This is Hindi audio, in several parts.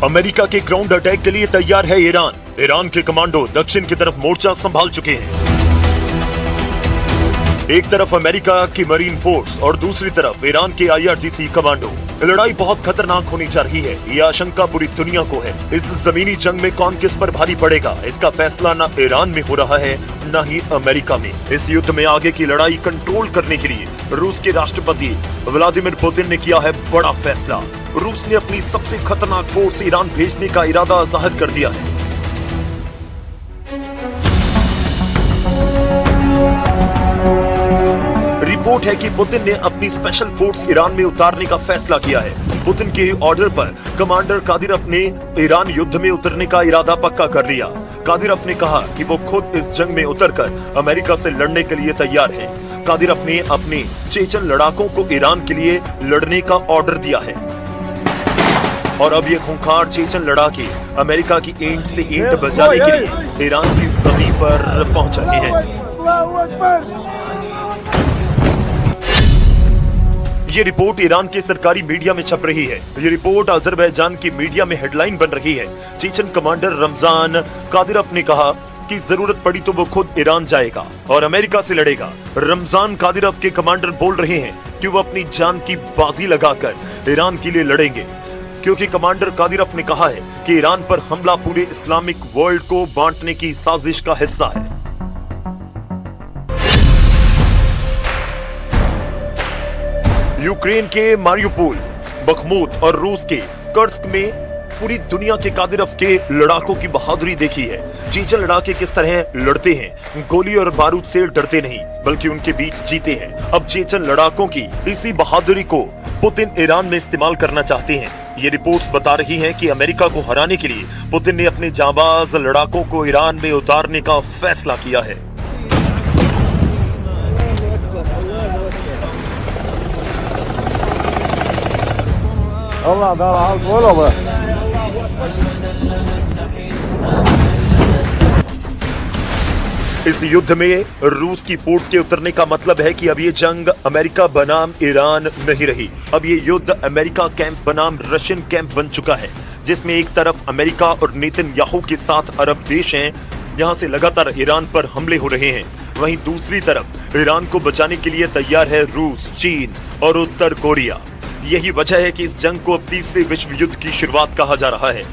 अमेरिका के ग्राउंड अटैक के लिए तैयार है ईरान। ईरान के कमांडो दक्षिण की तरफ मोर्चा संभाल चुके हैं। एक तरफ अमेरिका की मरीन फोर्स और दूसरी तरफ ईरान के IRGC कमांडो। लड़ाई बहुत खतरनाक होनी जा रही है, यह आशंका पूरी दुनिया को है। इस जमीनी जंग में कौन किस पर भारी पड़ेगा, इसका फैसला न ईरान में हो रहा है न ही अमेरिका में। इस युद्ध में आगे की लड़ाई कंट्रोल करने के लिए रूस के राष्ट्रपति व्लादिमीर पुतिन ने किया है बड़ा फैसला। रूस ने अपनी सबसे खतरनाक फोर्स ईरान भेजने का इरादा जाहिर कर दिया है। रिपोर्ट है कि पुतिन ने अपनी स्पेशल फोर्स ईरान में उतारने का फैसला किया है। पुतिन के ऑर्डर पर कमांडर कादिरोव ने ईरान युद्ध में उतरने का इरादा पक्का कर लिया। कादिरोव ने कहा कि वो खुद इस जंग में उतरकर अमेरिका से लड़ने के लिए तैयार है। कादिरोव ने अपने चेचन लड़ाकों को ईरान के लिए लड़ने का ऑर्डर दिया है और अब ये खूंखार चेचन लड़ाके अमेरिका की ईंट से ईंट बजाने के लिए ईरान की जमीन पर पहुंच रहे हैं। ये रिपोर्ट ईरान के सरकारी मीडिया में छप रही है। ये रिपोर्ट अजरबैजान की मीडिया में हेडलाइन बन रही है। चेचन कमांडर रमजान कादिरोव ने कहा कि जरूरत पड़ी तो वो खुद ईरान जाएगा और अमेरिका से लड़ेगा। रमजान कादिरोव के कमांडर बोल रहे हैं कि वो अपनी जान की बाजी लगाकर ईरान के लिए लड़ेंगे, क्योंकि कमांडर कादिरोव ने कहा है कि ईरान पर हमला पूरे इस्लामिक वर्ल्ड को बांटने की साजिश का हिस्सा है। यूक्रेन के मारियुपोल, बखमुत और रूस के कर्स्क में पूरी दुनिया के कादिरोव के लड़ाकों की बहादुरी देखी है। चेचन लड़ाके किस तरह लड़ते हैं, गोली और बारूद से डरते नहीं बल्कि उनके बीच जीते हैं। अब चेचन लड़ाकों की इसी बहादुरी को पुतिन ईरान में इस्तेमाल करना चाहते हैं। ये रिपोर्ट्स बता रही हैं कि अमेरिका को हराने के लिए पुतिन ने अपने जांबाज लड़ाकों को ईरान में उतारने का फैसला किया है। इस युद्ध में रूस की फोर्स के उतरने का मतलब है कि अब ये जंग अमेरिका बनाम ईरान नहीं रही। अब ये युद्ध अमेरिका कैंप बनाम रशियन कैंप बन चुका है, जिसमें एक तरफ अमेरिका और नेतन्याहू के साथ अरब देश हैं, यहां से लगातार ईरान पर हमले हो रहे हैं। वहीं दूसरी तरफ ईरान को बचाने के लिए तैयार है रूस, चीन और उत्तर कोरिया। यही वजह है कि इस जंग को अब तीसरे विश्व युद्ध की शुरुआत कहा जा रहा है,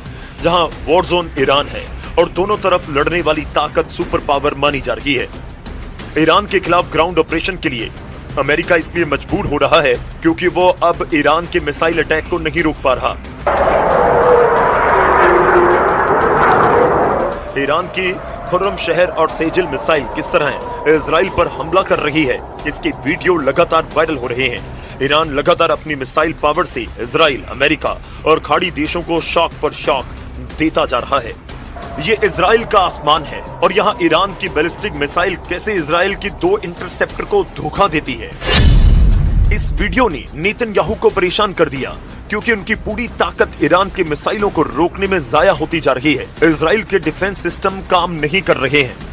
जहां वॉर जोन ईरान है और दोनों तरफ लड़ने वाली ताकत सुपर पावर मानी जा रही है। ईरान के खिलाफ ग्राउंड ऑपरेशन के लिए अमेरिका इसलिए मजबूर हो रहा है क्योंकि वो अब ईरान के मिसाइल अटैक को नहीं रोक पा रहा। ईरान की खुर्रम शहर और सेजिल मिसाइल किस तरह इजराइल पर हमला कर रही है, इसके वीडियो लगातार वायरल हो रहे हैं। ईरान लगातार अपनी मिसाइल पावर से इजराइल, अमेरिका और खाड़ी देशों को शॉक पर शॉक देता जा रहा है। ये इजराइल का आसमान है और यहाँ ईरान की बैलिस्टिक मिसाइल कैसे इजराइल की 2 इंटरसेप्टर को धोखा देती है। इस वीडियो ने नेतन्याहू को परेशान कर दिया क्योंकि उनकी पूरी ताकत ईरान के मिसाइलों को रोकने में जाया होती जा रही है। इजराइल के डिफेंस सिस्टम काम नहीं कर रहे हैं।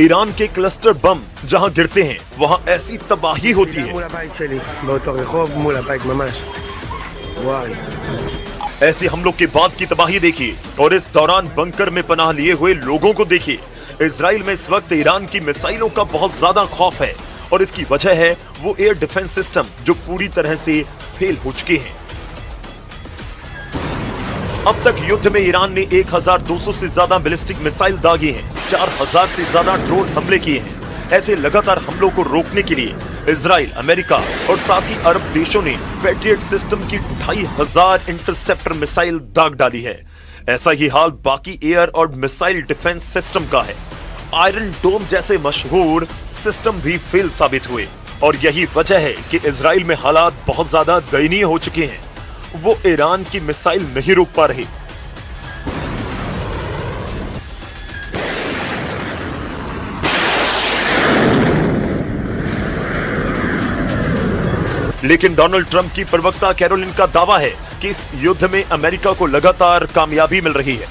ईरान के क्लस्टर बम जहां गिरते हैं वहां ऐसी तबाही होती है। ऐसे हमलों के बाद की तबाही देखिए और इस दौरान बंकर में पनाह लिए हुए लोगों को देखिए। इजराइल में इस वक्त ईरान की मिसाइलों का बहुत ज्यादा खौफ है और इसकी वजह है वो एयर डिफेंस सिस्टम जो पूरी तरह से फेल हो चुके हैं। अब तक युद्ध में ईरान ने 1200 से ज्यादा बैलिस्टिक मिसाइल दागे हैं, 4000 से ज्यादा ड्रोन हमले किए हैं। ऐसे लगातार हमलों को रोकने के लिए इजराइल, अमेरिका और साथ ही अरब देशों ने पैट्रियट सिस्टम की 2500 इंटरसेप्टर मिसाइल दाग डाली है। ऐसा ही हाल बाकी एयर और मिसाइल डिफेंस सिस्टम का है। आयरन डोम जैसे मशहूर सिस्टम भी फेल साबित हुए और यही वजह है कि इजराइल में हालात बहुत ज्यादा दयनीय हो चुके हैं। वो ईरान की मिसाइल नहीं रोक पा रहे। लेकिन डोनाल्ड ट्रंप की प्रवक्ता कैरोलिन का दावा है कि इस युद्ध में अमेरिका को लगातार कामयाबी मिल रही है।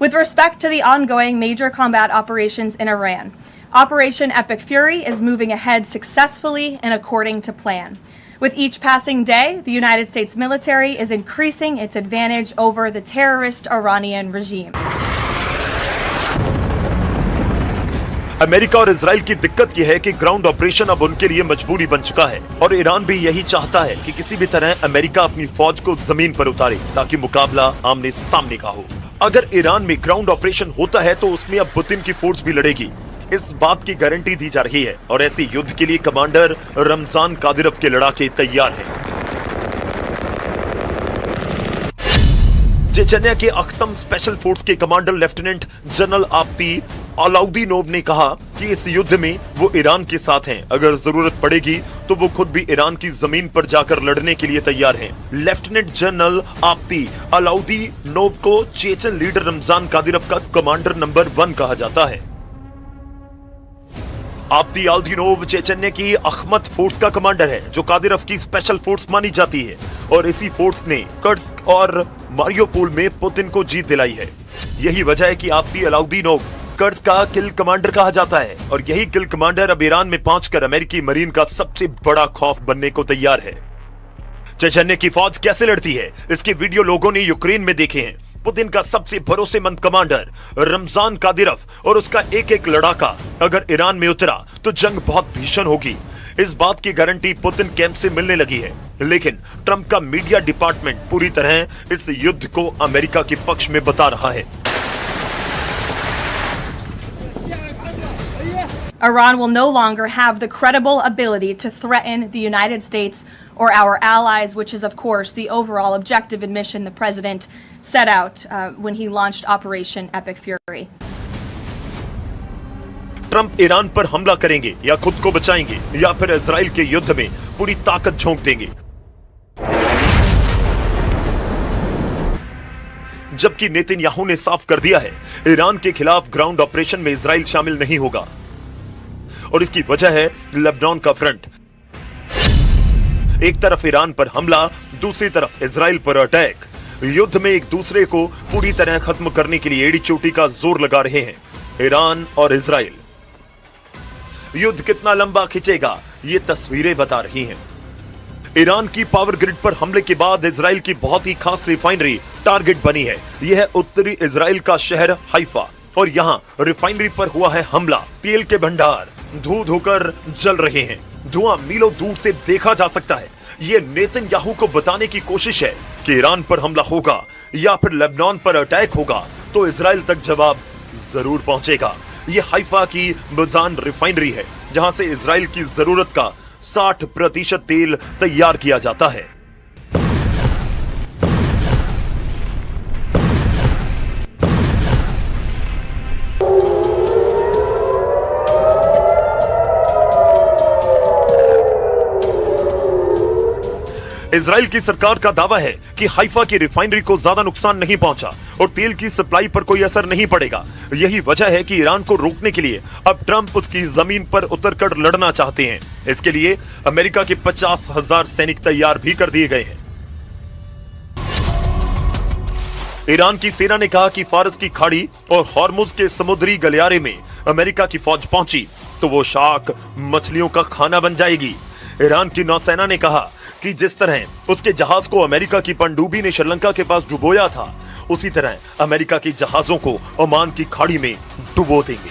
With respect to the ongoing major combat operations in Iran, Operation Epic Fury is moving ahead successfully and according to plan. With each passing day, the United States military is increasing its advantage over the terrorist Iranian regime. America और इजराइल की दिक्कत यह है कि ग्राउंड ऑपरेशन अब उनके लिए मजबूरी बन चुका है और ईरान भी यही चाहता है कि किसी भी तरह अमेरिका अपनी फौज को जमीन पर उतारे ताकि मुकाबला आमने सामने का हो। अगर ईरान में ग्राउंड ऑपरेशन होता है तो उसमें अब पुतिन की फोर्स भी लड़ेगी, इस बात की गारंटी दी जा रही है और ऐसे युद्ध के लिए कमांडर रमजान कादिरव के लड़ाके तैयार हैं। चेचन्या के अख्तम स्पेशल फोर्स के कमांडर लेफ्टिनेंट जनरल आप्ती अलाउद्दीनोव ने कहा कि इस युद्ध में वो ईरान के साथ हैं। अगर जरूरत पड़ेगी तो वो खुद भी ईरान की जमीन पर जाकर लड़ने के लिए तैयार हैं। लेफ्टिनेंट जनरल आप्ती अलाउद्दीनोव को चेचन लीडर रमजान कादिरव का कमांडर नंबर 1 कहा जाता है। आप्ती अलाउद्दीनोव चेचन्या की अखमत फोर्स का कमांडर है जो कादिरव की स्पेशल फोर्स मानी जाती है और इसी फोर्स ने कर्स्क और मारियोपोल में पुतिन को जीत दिलाई है। यही वजह है कि आप्ती अलाउद्दीनोव कर्स्क का किल कमांडर कहा जाता है और यही किल कमांडर अब ईरान में पहुंचकर अमेरिकी मरीन का सबसे बड़ा खौफ बनने को तैयार है। चेचन्या की फौज कैसे लड़ती है, इसके वीडियो लोगों ने यूक्रेन में देखे हैं। पुतिन का सबसे भरोसेमंद कमांडर रमजान कादिरव और उसका एक एक लड़ाका अगर ईरान में उतरा तो जंग बहुत भीषण होगी। इस बात की गारंटी पुतिन कैंप से मिलने लगी है, लेकिन ट्रंप का मीडिया डिपार्टमेंट पूरी तरह इस युद्ध को अमेरिका के पक्ष में बता रहा है। Iran will no longer have the credible ability to threaten the United States or our allies, which is, of course, the overall objective and mission the president set out when he launched Operation Epic Fury. Trump Iran पर हमला करेंगे या खुद को बचाएंगे या फिर इजराइल के युद्ध में पूरी ताकत झोंक देंगे। जबकि नेतन्याहू ने साफ कर दिया है ईरान के खिलाफ ग्राउंड ऑपरेशन में इजराइल शामिल नहीं होगा और इसकी वजह है लेबनान का फ्रंट। एक तरफ ईरान पर हमला, दूसरी तरफ इजराइल पर अटैक। युद्ध में एक दूसरे को पूरी तरह खत्म करने के लिए एड़ी चोटी का जोर लगा रहे हैं ईरान और इजराइल। युद्ध कितना लंबा खिंचेगा ये तस्वीरें बता रही हैं। ईरान की पावर ग्रिड पर हमले के बाद इजराइल की बहुत ही खास रिफाइनरी टारगेट बनी है। यह है उत्तरी इजराइल का शहर हाइफा और यहाँ रिफाइनरी पर हुआ है हमला। तेल के भंडार धू धोकर जल रहे हैं, धुआं मीलों दूर से देखा जा सकता है। ये नेतन्याहू को बताने की कोशिश है कि ईरान पर हमला होगा या फिर लेबनान पर अटैक होगा तो इजराइल तक जवाब जरूर पहुंचेगा। ये हाइफा की मजान रिफाइनरी है जहां से इजराइल की जरूरत का 60% तेल तैयार किया जाता है। इजराइल की सरकार का दावा है कि हाइफा की रिफाइनरी को ज्यादा नुकसान नहीं पहुंचा और तेल की सप्लाई पर कोई असर नहीं पड़ेगा। यही वजह है कि ईरान को रोकने के लिए अब ट्रंप उसकी जमीन पर उतरकर लड़ना चाहते हैं। इसके लिए अमेरिका के 50,000 सैनिक तैयार भी कर दिए गए हैं। ईरान की सेना ने कहा कि फारस की खाड़ी और हॉर्मुज के समुद्री गलियारे में अमेरिका की फौज पहुंची तो वो शार्क मछलियों का खाना बन जाएगी। ईरान की नौसेना ने कहा कि जिस तरह उसके जहाज को अमेरिका की पनडुब्बी ने श्रीलंका के पास डुबोया था उसी तरह अमेरिका के जहाजों को ओमान की खाड़ी में डुबो देंगे।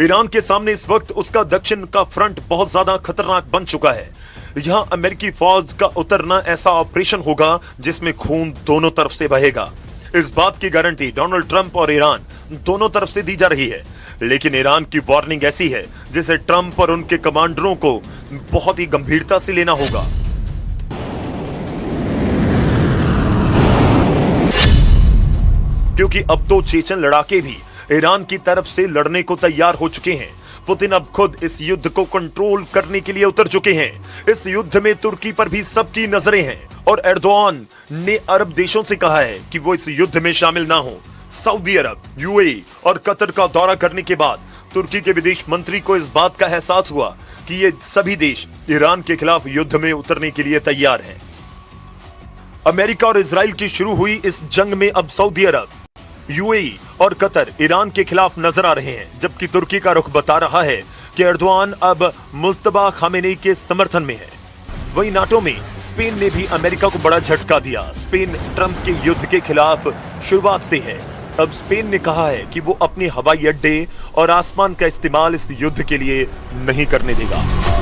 ईरान के सामने इस वक्त उसका दक्षिण का फ्रंट बहुत ज्यादा खतरनाक बन चुका है। यहां अमेरिकी फौज का उतरना ऐसा ऑपरेशन होगा जिसमें खून दोनों तरफ से बहेगा। इस बात की गारंटी डोनाल्ड ट्रंप और ईरान दोनों तरफ से दी जा रही है, लेकिन ईरान की वार्निंग ऐसी है जिसे ट्रंप और उनके कमांडरों को बहुत ही गंभीरता से लेना होगा। क्योंकि अब तो चेचन लड़ाके भी ईरान की तरफ से लड़ने को तैयार हो चुके हैं। पुतिन अब खुद इस युद्ध को कंट्रोल करने के लिए उतर चुके हैं। इस युद्ध में तुर्की पर भी सबकी नजरें हैं और एर्दोआन ने अरब देशों से कहा है कि वो इस युद्ध में शामिल ना हो। सऊदी अरब, यूएई और कतर का दौरा करने के बाद तुर्की के विदेश मंत्री को इस बात का एहसास हुआ कि ये सभी देश ईरान के खिलाफ युद्ध में उतरने के लिए तैयार हैं। अमेरिका और इजराइल की शुरू हुई इस जंग में अब सऊदी अरब, यूएई और कतर ईरान के खिलाफ नजर आ रहे हैं, जबकि तुर्की का रुख बता रहा है कि एर्दोआन अब मुस्तफा खामेनी के समर्थन में है। वहीं नाटो में स्पेन ने भी अमेरिका को बड़ा झटका दिया। स्पेन ट्रंप के युद्ध के खिलाफ शुरुआत से है। अब स्पेन ने कहा है कि वो अपने हवाई अड्डे और आसमान का इस्तेमाल इस युद्ध के लिए नहीं करने देगा।